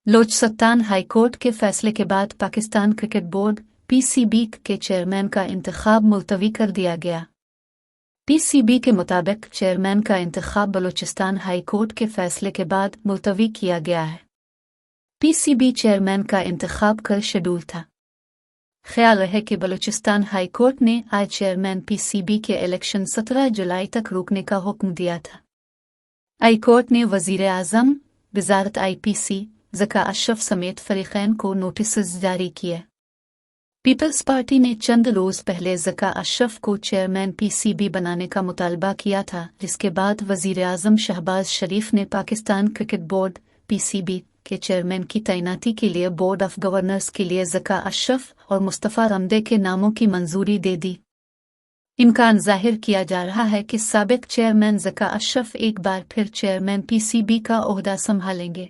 Balochistan high court के फैसले के बाद पाकिस्तान क्रिकेट बोर्ड (पीसीबी) के चेयरमैन का इंतखाब मुलतवी कर दिया गया। पीसीबी के मुताबिक चेयरमैन का इंतखाब बलूचिस्तान हाईकोर्ट के फैसले के बाद मुलतवी किया गया है। पीसीबी चेयरमैन का इंतखाब कल शेड्यूल था। ख्याल रहे कि बलूचिस्तान हाईकोर्ट ने आज चेयरमैन पीसीबी के इलेक्शन 17 जुलाई तक रोकने का हुक्म दिया था। हाईकोर्ट ने वज़ीर-ए-आज़म, वज़ारत आईपीसी, ज़का अशरफ समेत फरीक़ैन को नोटिस जारी किए। पीपल्स पार्टी ने चंद रोज़ पहले ज़का अशरफ को चेयरमैन पीसीबी बनाने का मुतालबा किया था, जिसके बाद वज़ीर-ए-आज़म शहबाज शरीफ ने पाकिस्तान क्रिकेट बोर्ड (पीसीबी) के चेयरमैन की तैनाती के लिए बोर्ड ऑफ गवर्नर्स के लिए ज़का अशरफ और मुस्तफ़ा रमदे के नामों की मंजूरी दे दी। इम्कान जाहिर किया जा रहा है कि साबिक़ चेयरमैन ज़का अशरफ एक बार फिर चेयरमैन पीसीबी का ओहदा संभालेंगे।